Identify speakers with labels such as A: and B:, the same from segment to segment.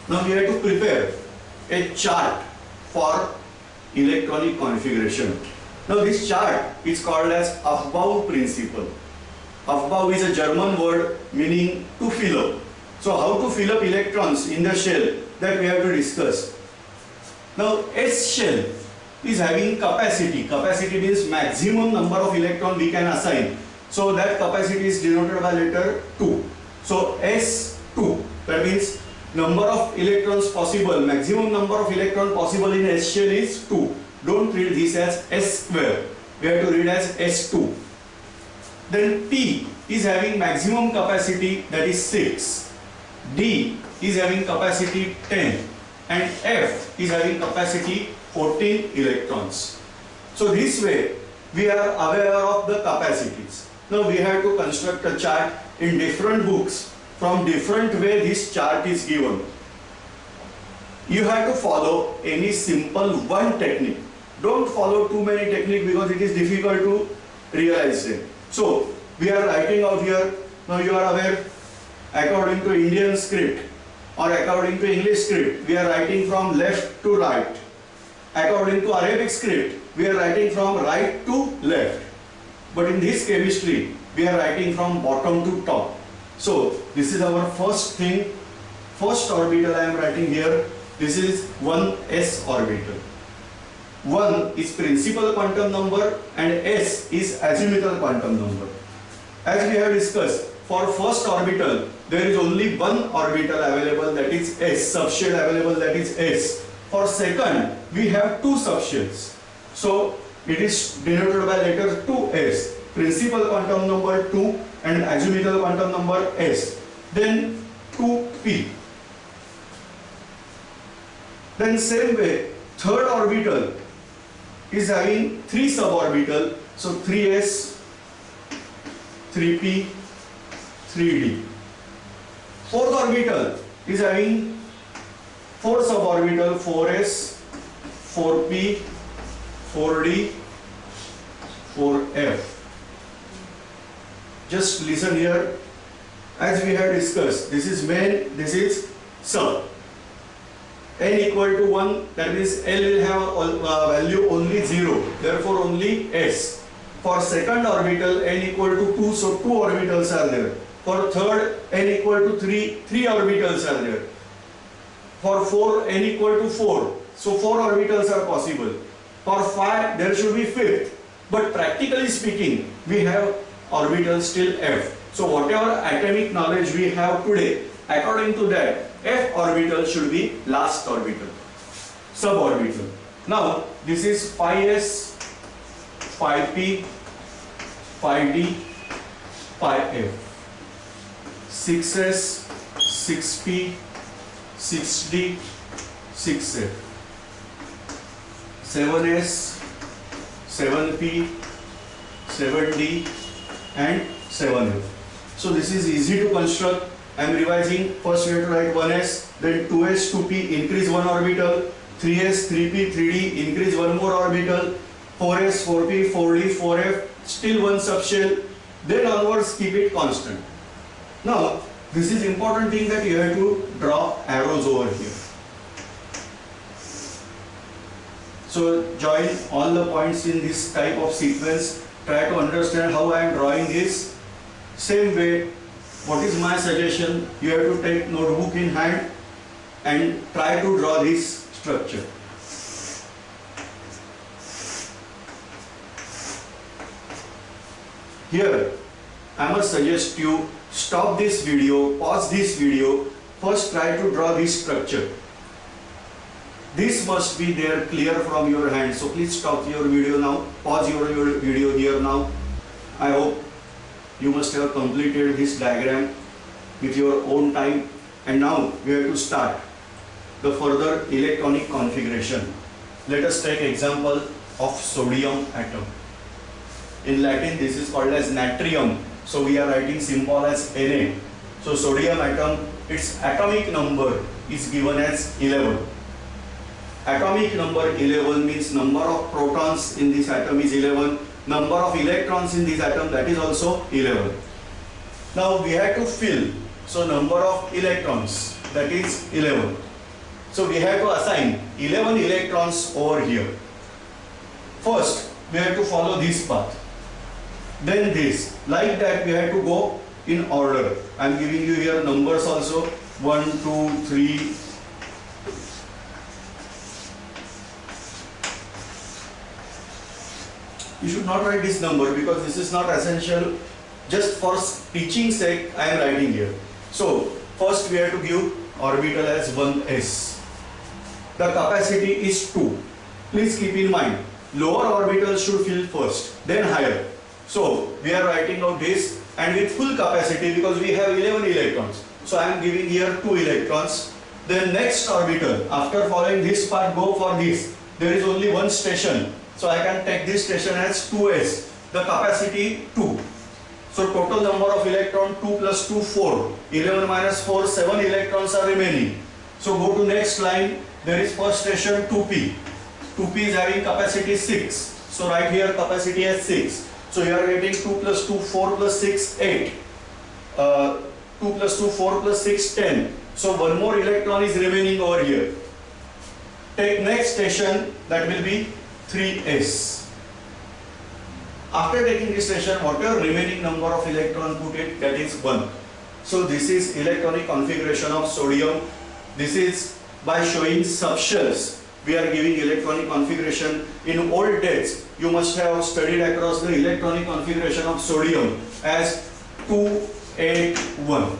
A: Now we have to prepare a chart for electronic configuration. Now this chart is called as Aufbau principle. Aufbau is a German word meaning to fill up. So how to fill up electrons in the shell, that we have to discuss. Now S shell is having capacity. Capacity means maximum number of electron we can assign. So that capacity is denoted by letter 2. So S2, that means number of electrons possible, maximum number of electron possible in S shell is 2. Don't read this as S square. We have to read as S2. Then P is having maximum capacity, that is 6. D is having capacity 10. And F is having capacity 14 electrons. So this way we are aware of the capacities. Now we have to construct a chart in different books. From different way this chart is given. You have to follow any simple one technique. Don't follow too many techniques because it is difficult to realize them. So we are writing out here. Now you are aware, according to Indian script or according to English script, we are writing from left to right. According to Arabic script, we are writing from right to left. But in this chemistry, we are writing from bottom to top. So this is our first thing. First orbital I am writing here. This is 1s orbital. 1 is principal quantum number and s is azimuthal quantum number. As we have discussed, for first orbital there is only one orbital available, that is s, subshell available, that is s. For second we have two subshells. So it is denoted by letter 2s. Principal quantum number 2 and azimuthal quantum number s. Then 2p. Then same way, third orbital is having 3 suborbital. So 3s, 3p, 3d. Fourth orbital is having 4 suborbital, 4s, 4p, 4d, 4f. Just listen here. As we have discussed, this is main, this is sub. N equal to 1, that means L will have value only 0, therefore only S. For second orbital, N equal to 2, so 2 orbitals are there. For third, N equal to 3, 3 orbitals are there. For 4, N equal to 4, so 4 orbitals are possible. For 5, there should be 5th. But practically speaking, we have orbitals till F. So whatever atomic knowledge we have today, according to that, F orbital should be last orbital, suborbital. Now this is 5s, 5p, 5d, 5f. 6s, 6p, 6d, 6f. 7s, 7p, 7d and 7f. So this is easy to construct. I am revising. First we have to write 1s, then 2s, 2p, increase 1 orbital, 3s, 3p, 3d, increase 1 more orbital, 4s, 4p, 4d, 4f, still 1 subshell, then onwards keep it constant. Now this is important thing that you have to draw arrows over here. So join all the points in this type of sequence. Try to understand how I am drawing this. Same way, what is my suggestion? You have to take notebook in hand and try to draw this structure. Here, I must suggest you stop this video, pause this video, first try to draw this structure. This must be there clear from your hand. So please stop your video now, pause your video here now. I hope you must have completed this diagram with your own time, and now we have to start the further electronic configuration. Let us take example of sodium atom. In Latin this is called as natrium, so we are writing symbol as Na. So sodium atom, its atomic number is given as 11. Atomic number 11 means number of protons in this atom is 11. Number of electrons in this atom, that is also 11. Now we have to fill, so number of electrons, that is 11. So we have to assign 11 electrons over here. First, we have to follow this path. Then this. Like that we have to go in order. I am giving you here numbers also. 1, 2, 3. You should not write this number because this is not essential. Just for teaching sake, I am writing here. So, first we have to give orbital as 1s. The capacity is 2. Please keep in mind, lower orbitals should fill first, then higher. So, we are writing out this and with full capacity because we have 11 electrons. So, I am giving here 2 electrons. Then next orbital, after following this part, go for this. There is only one station. So, I can take this station as 2s. The capacity 2. So, total number of electron 2 plus 2, 4. 11 minus 4, 7 electrons are remaining. So, go to next line. There is first station 2p. 2p is having capacity 6. So, right here capacity as 6. So, you are getting 2 plus 2, 4 plus 6, 8. 2 plus 2, 4 plus 6, 10. So, one more electron is remaining over here. Take next station, that will be 3s. After taking this station, whatever remaining number of electron put it, that is 1. So, this is electronic configuration of sodium. This is by showing subshells. We are giving electronic configuration. In old days, you must have studied across the electronic configuration of sodium as 281.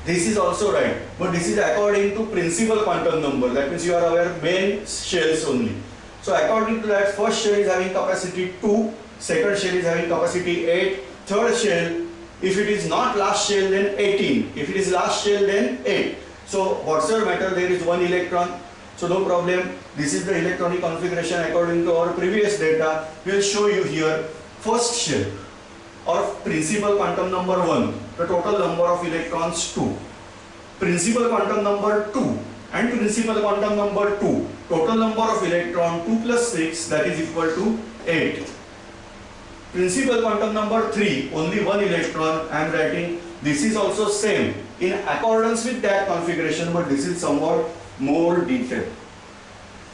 A: This is also right, but this is according to principal quantum number. That means you are aware main shells only. So according to that, first shell is having capacity 2, second shell is having capacity 8, third shell, if it is not last shell, then 18. If it is last shell, then 8. So whatsoever matter, there is one electron. So no problem. This is the electronic configuration according to our previous data. We will show you here first shell or principal quantum number 1. The total number of electrons 2. Principal quantum number 2 and principal quantum number 2. Total number of electron 2 plus 6, that is equal to 8. Principal quantum number 3, only one electron. I am writing this is also same in accordance with that configuration, but this is somewhat more detailed.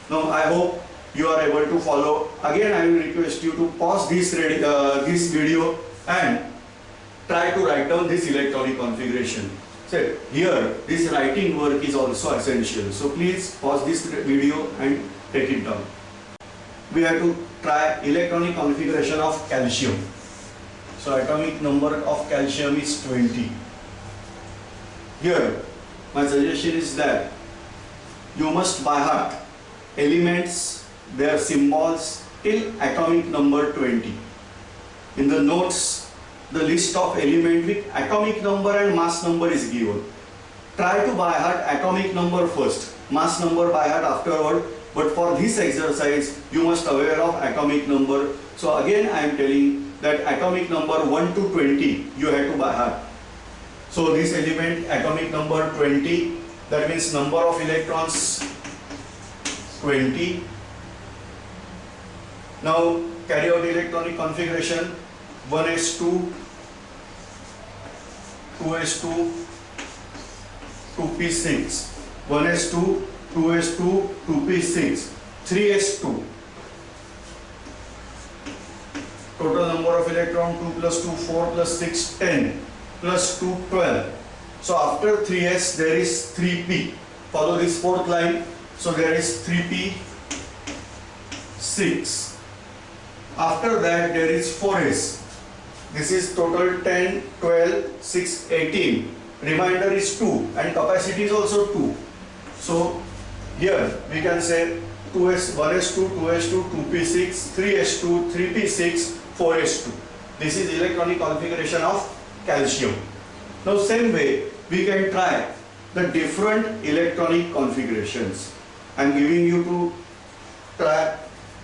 A: Now I hope you are able to follow. Again, I will request you to pause this video and try to write down this electronic configuration. So here this writing work is also essential. So please pause this video and take it down. We have to try electronic configuration of calcium. So atomic number of calcium is 20. Here my suggestion is that you must by heart elements, their symbols till atomic number 20. In the notes, the list of element with atomic number and mass number is given. Try to by heart atomic number first, mass number by heart afterward. But for this exercise, you must aware of atomic number. So again, I am telling that atomic number 1 to 20, you have to by heart. So this element, atomic number 20, that means number of electrons 20. Now carry out electronic configuration 1s2, 2s2, 2p6, 1s2, 2s2, 2p6, 3s2. Total number of electron 2 plus 2, 4 plus 6, 10, plus 2, 12. So after 3s there is 3p. Follow this fourth line. So there is 3p, 6. After that there is 4s. This is total 10, 12, 6, 18. Remainder is 2 and capacity is also 2. So here we can say 2s, 1s2, 2s2, 2p6, 3s2, 3p6, 4s2. This is electronic configuration of calcium. Now same way we can try the different electronic configurations. I am giving you to try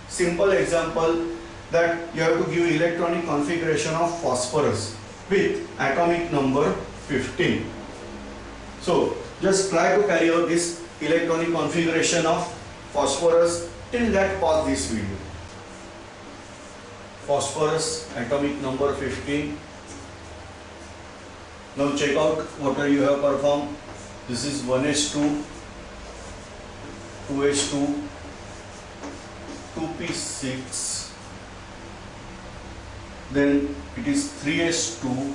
A: simple example that you have to give electronic configuration of phosphorus with atomic number 15. So just try to carry out this electronic configuration of phosphorus. Till that, pause this video. Phosphorus atomic number 15. Now check out what you have performed. This is 1s2, 2s2, 2p6, then it is 3s2,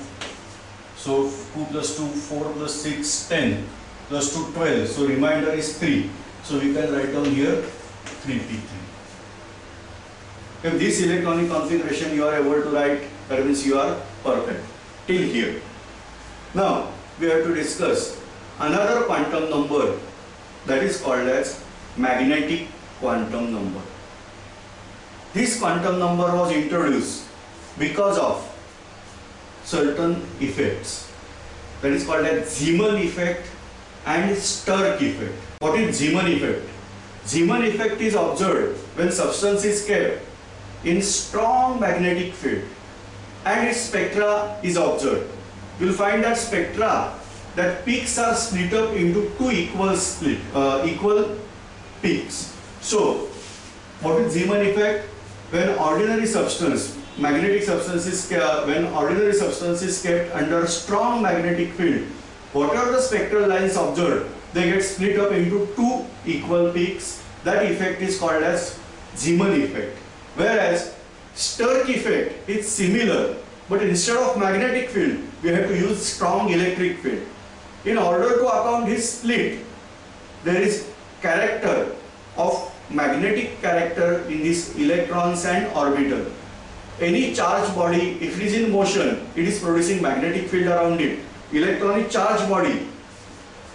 A: so 2 plus 2, 4 plus 6, 10, plus 2, 12, so remainder is 3. So we can write down here 3p3. If this electronic configuration you are able to write, that means you are perfect till here. Now we have to discuss another quantum number that is called as magnetic quantum number. This quantum number was introduced because of certain effects, that is called as Zeeman effect and Stark effect. What is Zeeman effect? Zeeman effect is observed when substance is kept in strong magnetic field and its spectra is observed. You will find that spectra, that peaks are split up into two equal peaks. So what is Zeeman effect? When ordinary substance, magnetic substance is when ordinary substance is kept under strong magnetic field, whatever the spectral lines observed, they get split up into two equal peaks. That effect is called as Zeeman effect. Whereas Stark effect is similar, but instead of magnetic field, we have to use strong electric field. In order to account this split, there is character of magnetic character in these electrons and orbital. Any charged body, if it is in motion, it is producing magnetic field around it. Electronic charged body,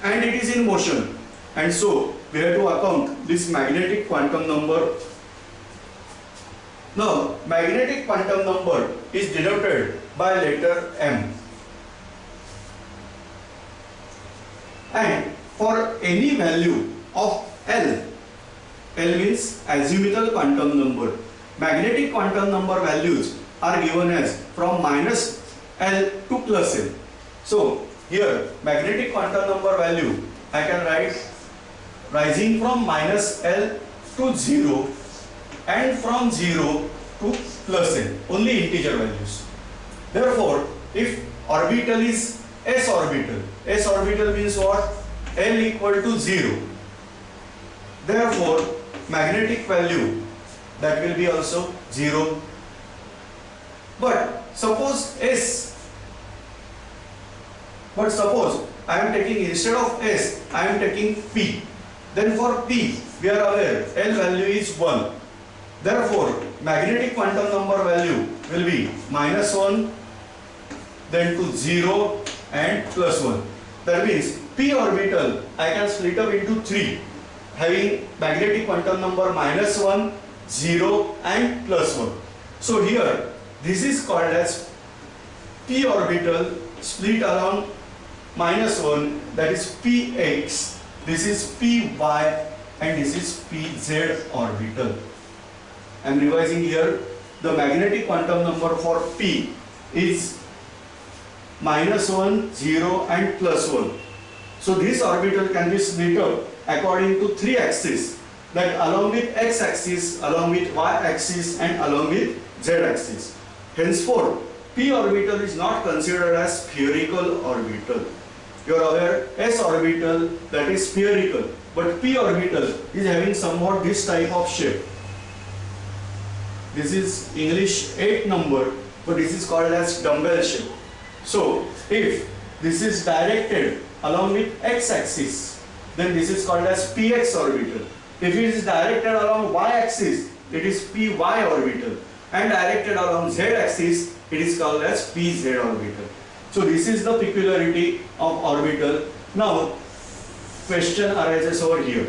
A: and it is in motion, and so we have to account this magnetic quantum number. Now magnetic quantum number is denoted by letter M, and for any value of L means azimuthal quantum number, magnetic quantum number values are given as from minus L to plus L. So here magnetic quantum number value I can write rising from minus L to 0 and from 0 to plus L, only integer values. Therefore, if orbital is s orbital means what? L equal to 0. Therefore, magnetic value that will be also 0. But suppose I am taking, instead of S, I am taking P. Then for P, we are aware L value is 1. Therefore, magnetic quantum number value will be minus 1, then to 0 and plus 1. That means P orbital I can split up into 3, having magnetic quantum number minus 1, 0 and plus 1. So here this is called as P orbital split along minus 1, that is Px, this is Py, and this is Pz orbital. I am revising here. The magnetic quantum number for P is minus 1, 0 and plus 1. So this orbital can be split up according to three axes, that along with x axis, along with y axis and along with z axis. Henceforth, P orbital is not considered as spherical orbital. You are aware S orbital, that is spherical, but P orbital is having somewhat this type of shape. This is English 8 number, but this is called as dumbbell shape. So if this is directed along with x axis, then this is called as Px orbital. If it is directed along y axis, it is Py orbital, and directed along z axis, it is called as Pz orbital. So this is the peculiarity of orbital. Now question arises over here.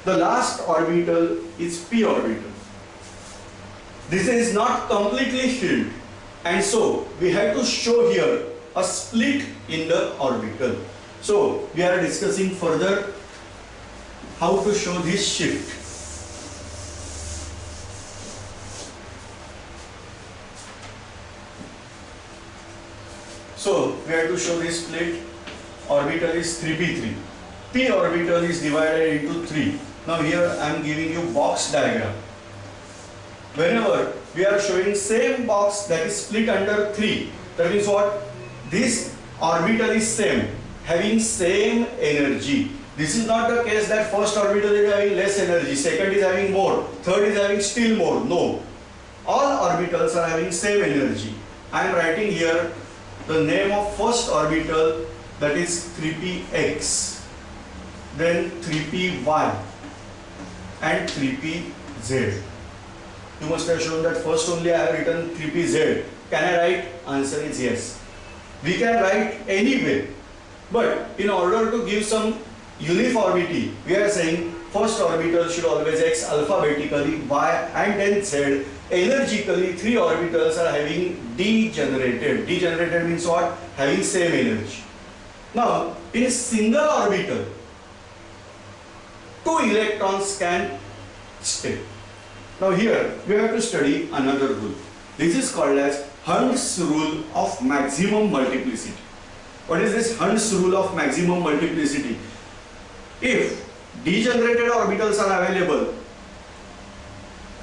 A: The last orbital is P orbital. This is not completely filled, and so we have to show here a split in the orbital. So we are discussing further how to show this shift. So we have to show this split. Orbital is 3p3. P orbital is divided into 3. Now here I am giving you box diagram. Whenever we are showing same box that is split under 3, that means what? This orbital is same, having same energy. This is not the case that first orbital is having less energy, second is having more, third is having still more. No. All orbitals are having same energy. I am writing here the name of first orbital, that is 3px, then 3py and 3pz. You must have shown that first only I have written 3pz. Can I write? Answer is yes. We can write any way, but in order to give some uniformity, we are saying first orbital should always X alphabetically, Y and then Z. Energically, three orbitals are having degenerated. Degenerated means what? Having same energy. Now, in a single orbital, two electrons can stay. Now here, we have to study another rule. This is called as Hund's rule of maximum multiplicity. What is this Hund's rule of maximum multiplicity? If degenerated orbitals are available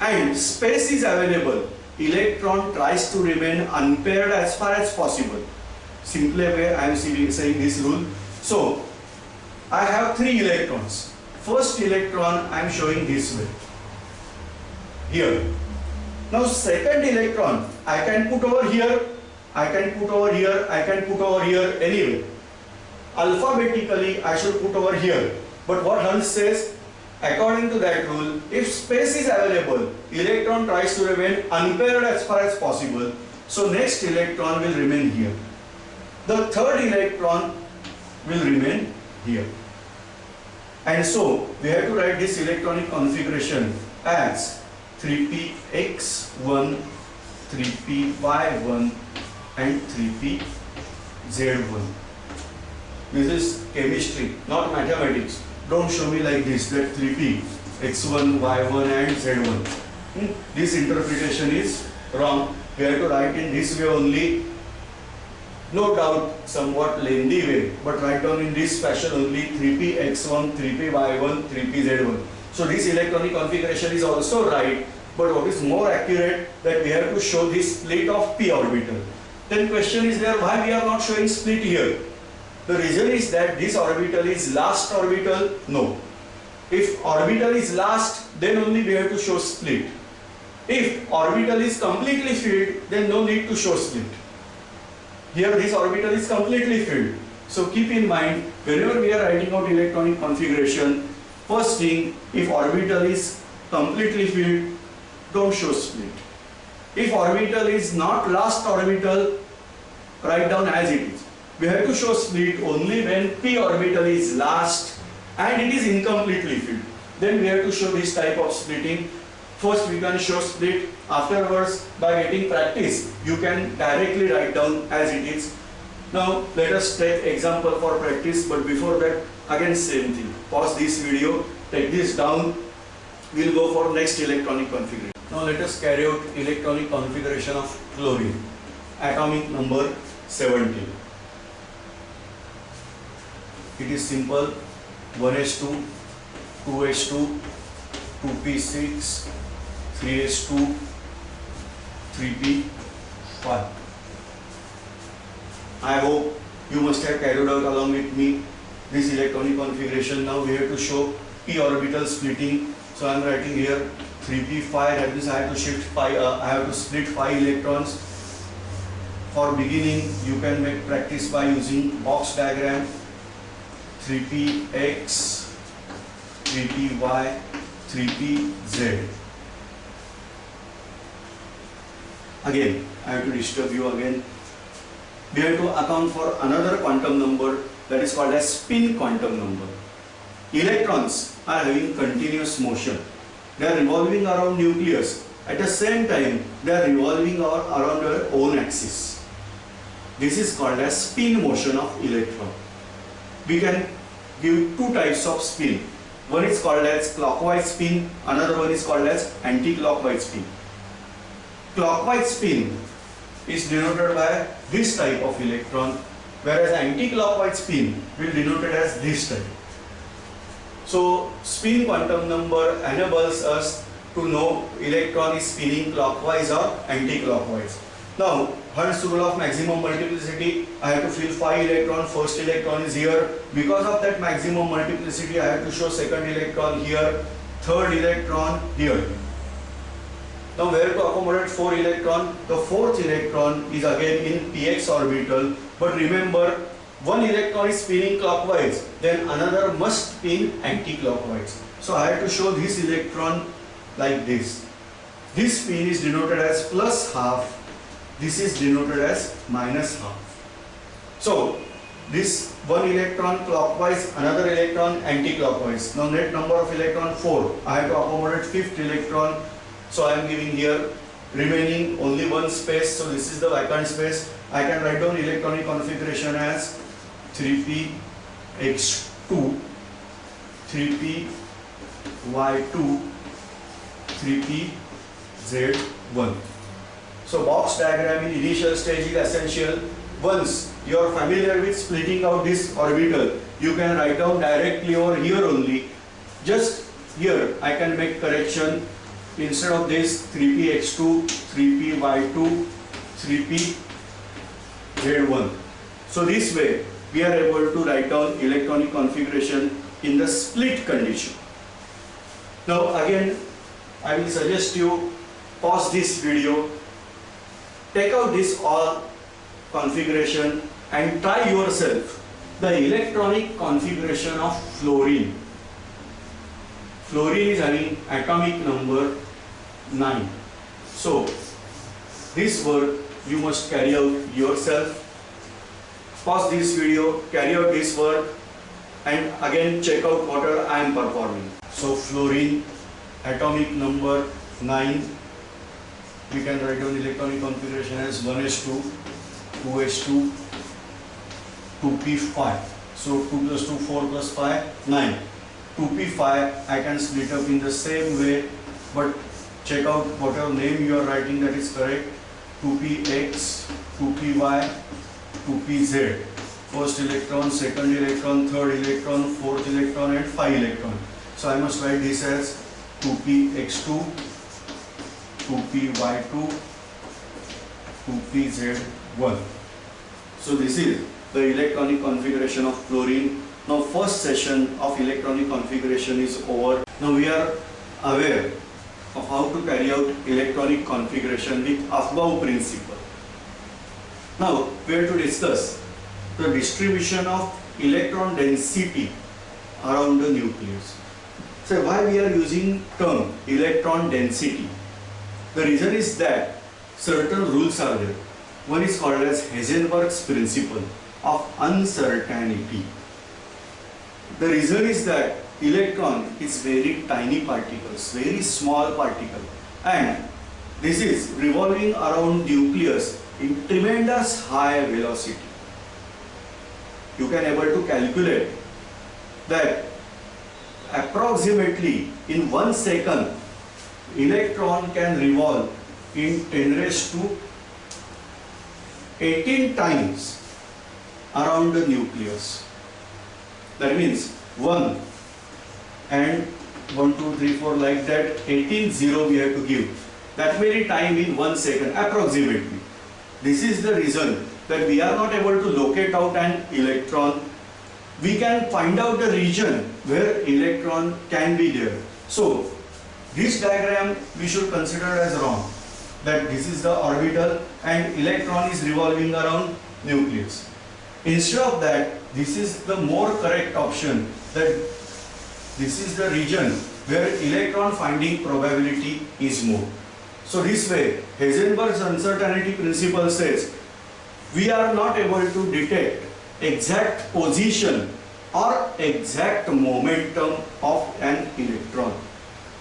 A: and space is available, electron tries to remain unpaired as far as possible. Simply way I am saying this rule. So, I have three electrons. First electron I am showing this way. Here. Now second electron I can put over here, I can put over here, I can put over here, anyway. Alphabetically I should put over here. But what Hunt says, according to that rule, if space is available, electron tries to remain unpaired as far as possible. So next electron will remain here. The third electron will remain here. And so we have to write this electronic configuration as 3px1, 3py1 and 3pz1. This is chemistry, not mathematics. Don't show me like this, that 3p, x1, y1 and z1. This interpretation is wrong. We have to write in this way only. No doubt, somewhat lengthy way, but write down in this fashion only 3p x1, 3p y1, 3p z1. So this electronic configuration is also right, but what is more accurate, that we have to show this split of p orbital. Then question is there, why we are not showing split here? The reason is that this orbital is last orbital. No. If orbital is last, then only we have to show split. If orbital is completely filled, then no need to show split. Here this orbital is completely filled. So keep in mind, whenever we are writing out electronic configuration, first thing, if orbital is completely filled, don't show split. If orbital is not last orbital, write down as it is. We have to show split only when p orbital is last and it is incompletely filled. Then we have to show this type of splitting. First we can show split, afterwards by getting practice you can directly write down as it is. Now let us take example for practice, but before that again same thing. Pause this video, take this down, we will go for next electronic configuration. Now let us carry out electronic configuration of chlorine. Atomic number 17. It is simple, 1s2, 2s2, 2p6, 3s2, 3p5. I hope you must have carried out along with me this electronic configuration. Now we have to show p orbital splitting. So I am writing here 3p5, that means I have to shift 5, I have to split 5 electrons. For beginning, you can make practice by using box diagram. 3px, 3py, 3pz. Again, I have to disturb you again. We have to account for another quantum number, that is called as spin quantum number. Electrons are having continuous motion. They are revolving around nucleus. At the same time, they are revolving around their own axis. This is called as spin motion of electron. We can give two types of spin. One is called as clockwise spin, another one is called as anti-clockwise spin. Clockwise spin is denoted by this type of electron, whereas anti-clockwise spin will be denoted as this type. So spin quantum number enables us to know electron is spinning clockwise or anti-clockwise. Now, Hund's rule of maximum multiplicity, I have to fill 5 electrons, first electron is here. Because of that maximum multiplicity, I have to show second electron here, third electron here. Now where to accommodate 4 electron? The fourth electron is again in px orbital, but remember, one electron is spinning clockwise, then another must spin anti-clockwise. So I have to show this electron like this. This spin is denoted as plus half, this is denoted as minus half. So this one electron clockwise, another electron anti-clockwise. Now net number of electron 4. I have to accommodate fifth electron. So I am giving here remaining only one space. So this is the vacant space. I can write down electronic configuration as 3px2, 3py2, 3pz1. So box diagram in initial stage is essential. Once you are familiar with splitting out this orbital, you can write down directly over here only. Just here I can make correction. Instead of this 3px2, 3py2, 3pz1. So this way we are able to write down electronic configuration in the split condition. Now again I will suggest you pause this video, take out this all configuration and try yourself the electronic configuration of fluorine. Fluorine is having atomic number 9. So this work you must carry out yourself. Pause this video, carry out this work and again check out what I am performing. So fluorine atomic number 9. We can write down electronic configuration as 1s2, 2s2, 2p5. So 2 plus 2, 4 plus 5, 9. 2p5 I can split up in the same way, but check out whatever name you are writing that is correct. 2px, 2py, 2pz. First electron, second electron, third electron, fourth electron and 5 electron. So I must write this as 2px2, 2py2, 2pz1. So this is the electronic configuration of fluorine. Now first session of electronic configuration is over. Now we are aware of how to carry out electronic configuration with Aufbau principle. Now we are to discuss the distribution of electron density around the nucleus. So why we are using term electron density? The reason is that certain rules are there. One is called as Heisenberg's principle of uncertainty. The reason is that electron is very tiny particles, very small particle, and this is revolving around nucleus in tremendous high velocity. You can able to calculate that approximately in 1 second electron can revolve in 10 raised to 18 times around the nucleus. That means 1 and 1, 2, 3, 4 like that, 18 0 we have to give. That many time in 1 second approximately. This is the reason that we are not able to locate out an electron. We can find out the region where electron can be there. So this diagram we should consider as wrong. That this is the orbital and electron is revolving around nucleus. Instead of that, this is the more correct option, that this is the region where electron finding probability is more. So this way, Heisenberg's uncertainty principle says we are not able to detect exact position or exact momentum of an electron.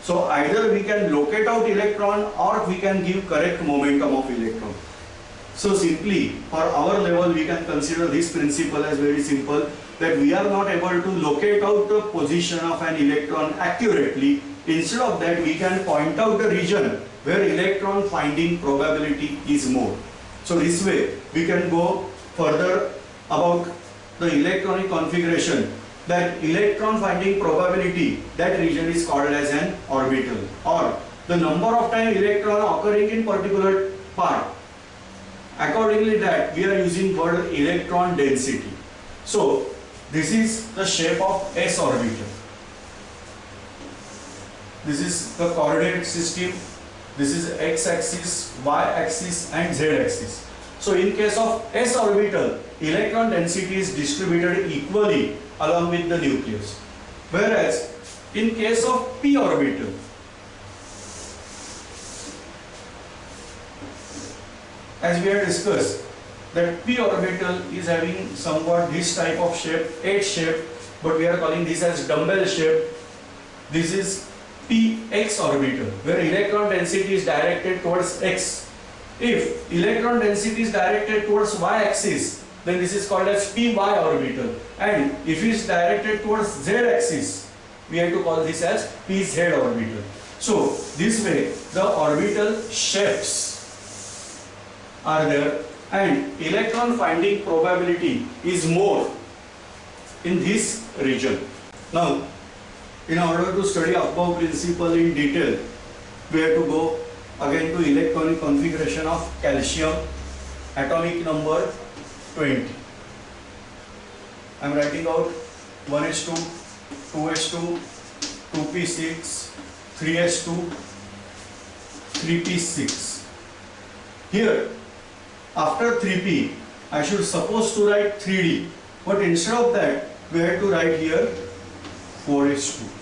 A: So either we can locate out electron or we can give correct momentum of electron. So simply for our level we can consider this principle as very simple, that we are not able to locate out the position of an electron accurately. Instead of that, we can point out the region where electron finding probability is more. So this way we can go further about the electronic configuration, that electron finding probability, that region is called as an orbital, or the number of time electron occurring in particular part Accordingly that we are using word electron density. So this is the shape of s orbital. This is the coordinate system. This is x-axis, y-axis and z-axis. So in case of s orbital, electron density is distributed equally along with the nucleus. Whereas in case of p orbital, as we have discussed, that p orbital is having somewhat this type of shape, H shape, but we are calling this as dumbbell shape. This is px orbital, where electron density is directed towards x. If electron density is directed towards y-axis, then this is called as py orbital, and if it is directed towards z-axis, we have to call this as pz orbital. So this way the orbital shapes are there, and electron finding probability is more in this region. Now, in order to study above principle in detail, we have to go again to electronic configuration of calcium, atomic number 20. I am writing out 1s2, 2s2, 2p6, 3s2, 3p6. Here, after 3p, I should suppose to write 3d, but instead of that, we have to write here 4s2.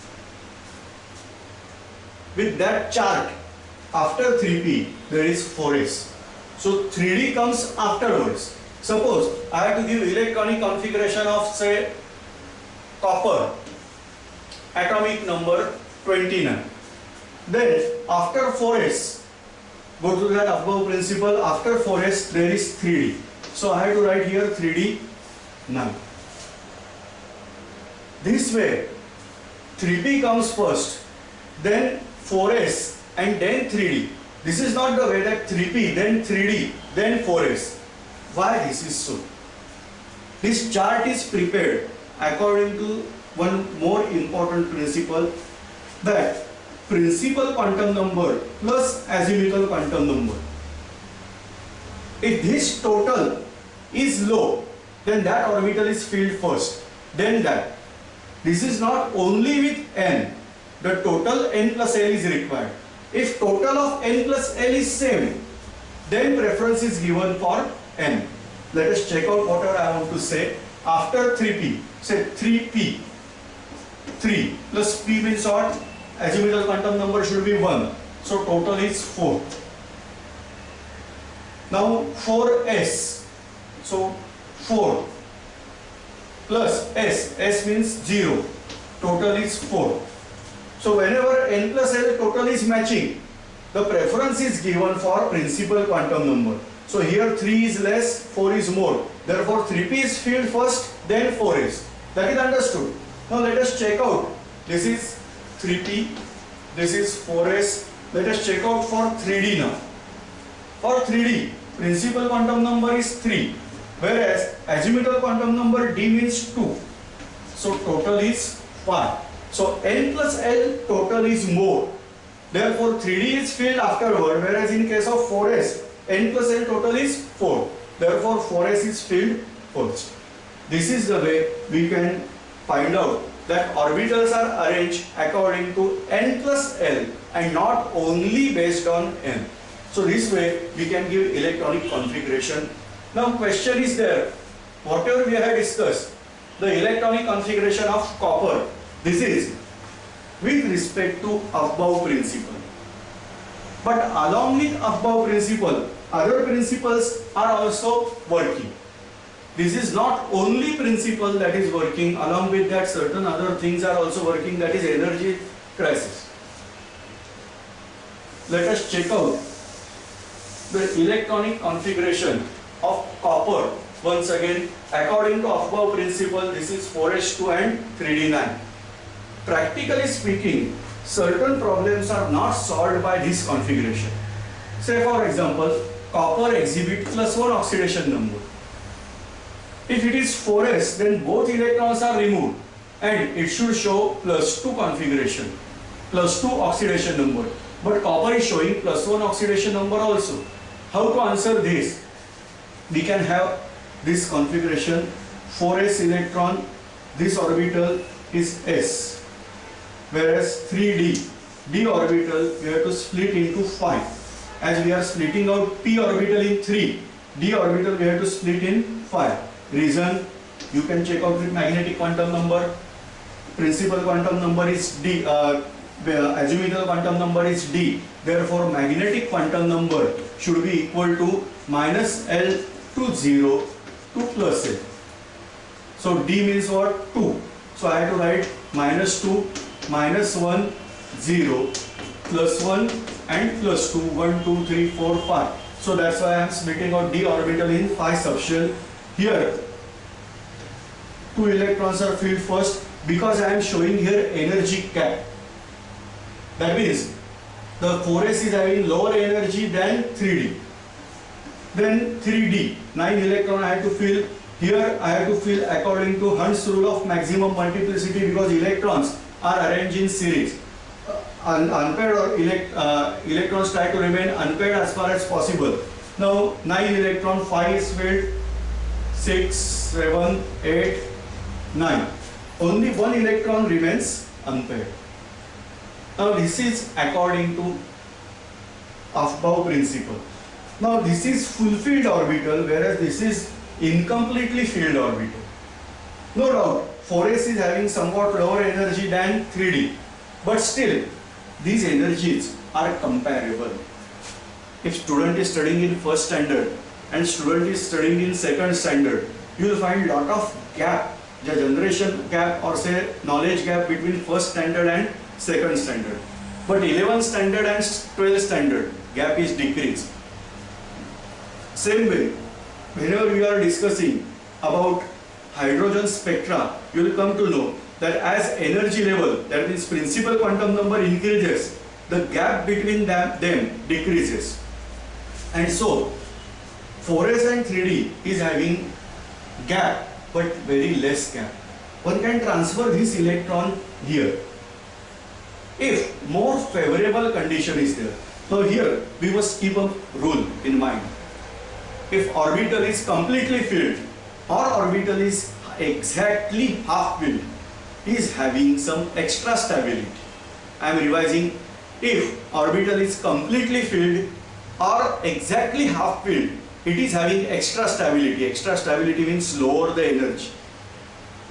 A: With that chart, after 3p, there is 4s. So 3d comes afterwards. Suppose I have to give electronic configuration of, say, copper, atomic number 29. Then after 4s, go to that above principle, after 4s there is 3d. So I have to write here 3d now. This way 3p comes first, then 4s and then 3d. This is not the way that 3p, then 3d, then 4s. Why this is so? This chart is prepared according to one more important principle, that principal quantum number plus azimuthal quantum number. If this total is low, then that orbital is filled first, then that. This is not only with n, the total n plus l is required. If total of n plus l is same, then preference is given for n. Let us check out whatever I want to say. After 3p, say 3p, 3 plus p means what? Azimuthal quantum number should be 1. So total is 4. Now 4s. So 4 plus s. S means 0. Total is 4. So whenever n plus l total is matching, the preference is given for principal quantum number. So here 3 is less, 4 is more. Therefore 3p is filled first, then 4s. That is understood. Now let us check out. This is 3p, this is 4s. Let us check out for 3d now. For 3d, principal quantum number is 3, whereas azimuthal quantum number d means 2. So total is 5. So n plus l total is more. Therefore 3d is filled afterward, whereas in case of 4s, n plus l total is 4. Therefore 4s is filled first. This is the way we can find out that orbitals are arranged according to n plus l and not only based on n. So this way we can give electronic configuration. Now question is there, whatever we have discussed, the electronic configuration of copper, this is with respect to above principle. But along with above principle, other principles are also working. This is not only principle that is working, along with that certain other things are also working, that is energy crisis. Let us check out the electronic configuration of copper. Once again, according to above principle, this is 4s2 and 3d9. Practically speaking, certain problems are not solved by this configuration. Say for example, copper exhibits +1 oxidation number. If it is 4s, then both electrons are removed and it should show +2 configuration, +2 oxidation number. But copper is showing +1 oxidation number also. How to answer this? we can have this configuration 4s electron, this orbital is s, whereas 3d, d orbital we have to split into 5. As we are splitting out p orbital in 3, d orbital we have to split in 5. Reason, you can check out with magnetic quantum number. Principal quantum number is d, azimuthal quantum number is d. Therefore, magnetic quantum number should be equal to minus L to 0 to plus L. So d means what? 2. So I have to write minus 2, minus 1, 0, plus 1 and plus 2, 1, 2, 3, 4, 5. So that's why I am splitting out d orbital in 5 subshell. Here 2 electrons are filled first because I am showing here energy gap. That means the 4s is having lower energy than 3d. Then 3d, 9 electron I have to fill. Here I have to fill according to Hund's rule of maximum multiplicity because electrons are arranged in series. Unpaired or electrons try to remain unpaired as far as possible. Now 9 electron, 5 is filled, 6, 7, 8, 9. Only 1 electron remains unpaired. Now this is according to Aufbau principle. Now this is fulfilled orbital, whereas this is incompletely filled orbital. No doubt 4s is having somewhat lower energy than 3d, but still these energies are comparable. If student is studying in first standard and student is studying in second standard, you will find lot of gap, the generation gap or say knowledge gap between first standard and second standard. But 11th standard and 12th standard gap is decreased. Same way, whenever we are discussing about hydrogen spectra, you will come to know that as energy level, that means principal quantum number increases, the gap between them decreases. And so 4s and 3d is having gap but very less gap. One can transfer this electron here if more favorable condition is there. So here we must keep a rule in mind. If orbital is completely filled or orbital is exactly half filled, is having some extra stability. I am revising. If orbital is completely filled or exactly half filled, it is having extra stability. Extra stability means lower the energy.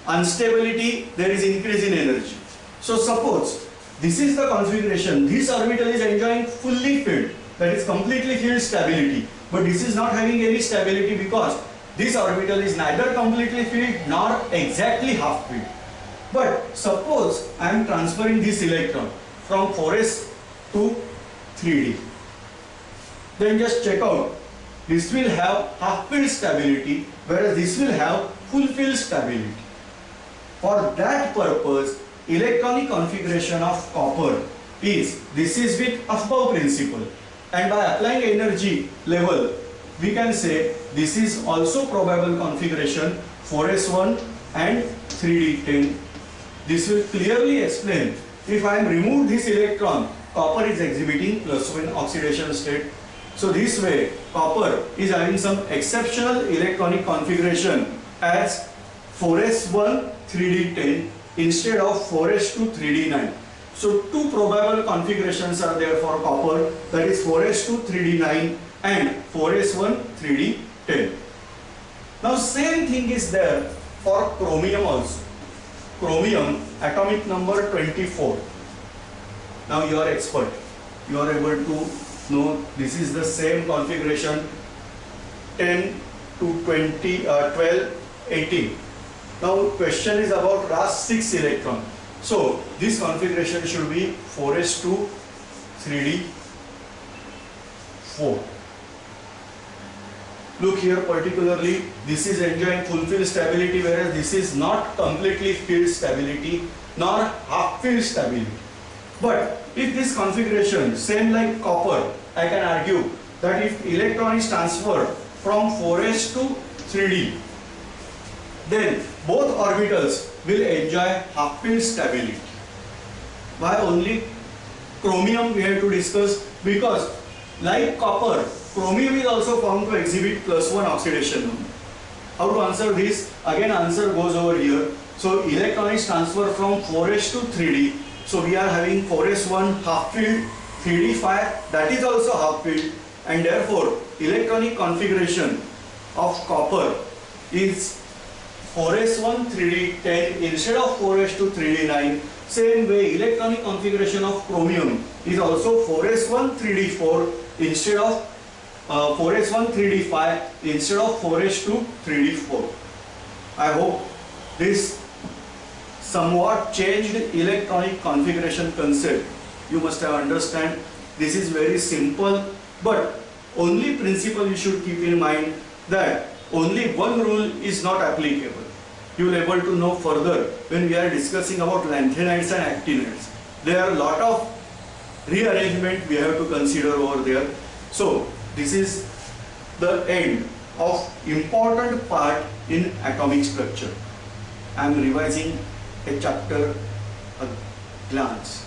A: Instability, there is increase in energy. So suppose this is the configuration. This orbital is enjoying fully filled, that is completely filled stability. But this is not having any stability because this orbital is neither completely filled nor exactly half filled. But suppose I am transferring this electron from 4s to 3d. Then just check out. This will have half filled stability, whereas this will have full filled stability. For that purpose, electronic configuration of copper is, this is with Aufbau principle. And by applying energy level, we can say this is also probable configuration 4s1 and 3d10. This will clearly explain if I am remove this electron, copper is exhibiting +1 oxidation state. So this way copper is having some exceptional electronic configuration as 4s1 3d10 instead of 4s2 3d9. So two probable configurations are there for copper, that is 4s2 3d9 and 4s1 3d10. Now same thing is there for chromium also. Chromium atomic number 24. Now you are expert. You are able to know this is the same configuration 10 to 20, 12, 18. Now question is about last 6 electron. So this configuration should be 4s2 3d4. Look here particularly, this is enjoying full field stability, whereas this is not completely filled stability nor half filled stability. But if this configuration same like copper, I can argue that if electron is transferred from 4s to 3d, then both orbitals will enjoy half filled stability. Why only chromium we have to discuss? Because Like copper, chromium is also found to exhibit +1 oxidation number. How to answer this? Again, answer goes over here. So electronics transfer from 4s to 3d. So we are having 4s1 half filled, 3d 5 that is also half filled, and therefore electronic configuration of copper is 4s1 3d 10 instead of 4s to 3d 9. Same way, electronic configuration of chromium is also 4s1 3d 4 instead of 4s1 3d 5 instead of 4s to 3d 4. I hope this somewhat changed electronic configuration concept you must have understand. This is very simple, but only principle you should keep in mind that only one rule is not applicable. You will be able to know further when we are discussing about lanthanides and actinides. There are a lot of rearrangement we have to consider over there. So this is the end of important part in atomic structure. I am revising a chapter a glance.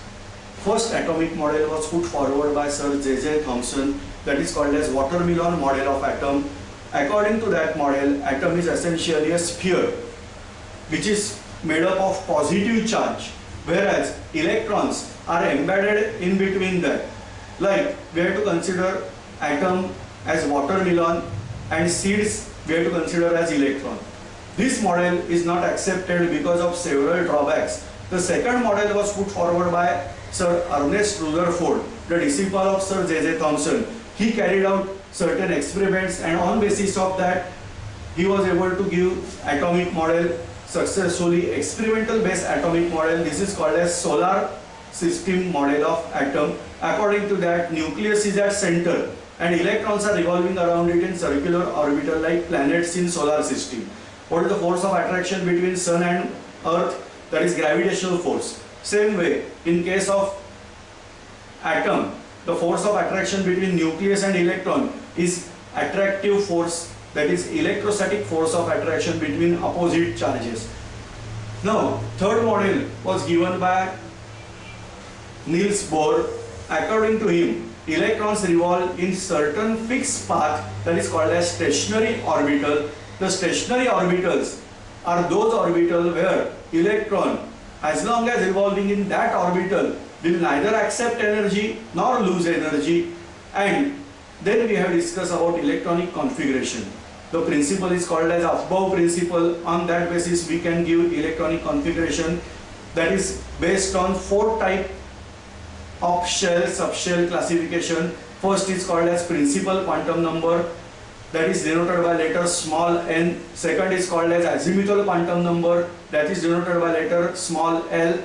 A: First atomic model was put forward by Sir J.J. Thomson, that is called as watermelon model of atom. According to that model, atom is essentially a sphere which is made up of positive charge, whereas electrons are embedded in between that. Like we have to consider atom as watermelon and seeds we have to consider as electron. This model is not accepted because of several drawbacks. The second model was put forward by Sir Ernest Rutherford, the disciple of Sir J.J. Thomson. He carried out certain experiments, and on basis of that he was able to give atomic model successfully, experimental based atomic model. This is called as solar system model of atom. According to that, nucleus is at center and electrons are revolving around it in circular orbital like planets in solar system. What is the force of attraction between sun and earth? That is gravitational force. Same way, in case of atom, the force of attraction between nucleus and electron is attractive force, that is electrostatic force of attraction between opposite charges. Now, third model was given by Niels Bohr. According to him, electrons revolve in certain fixed path, that is called as stationary orbital. The stationary orbitals are those orbitals where electron, as long as revolving in that orbital, will neither accept energy nor lose energy. And then we have discussed about electronic configuration. The principle is called as Aufbau principle. On that basis we can give electronic configuration, that is based on 4 types of shell subshell classification. First is called as principal quantum number, that is denoted by letter small n. Second is called as azimuthal quantum number, that is denoted by letter small l.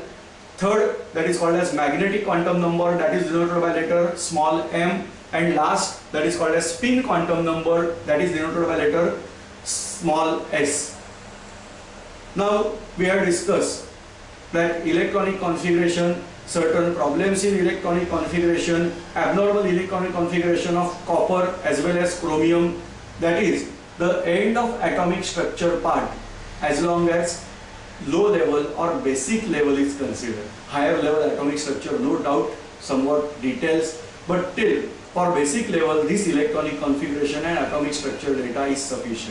A: Third, that is called as magnetic quantum number, that is denoted by letter small m. And last, that is called as spin quantum number, that is denoted by letter small s. Now we have discussed that electronic configuration, certain problems in electronic configuration, abnormal electronic configuration of copper as well as chromium, that is the end of atomic structure part as long as low level or basic level is considered. Higher level atomic structure, no doubt, somewhat details, but till for basic level this electronic configuration and atomic structure data is sufficient.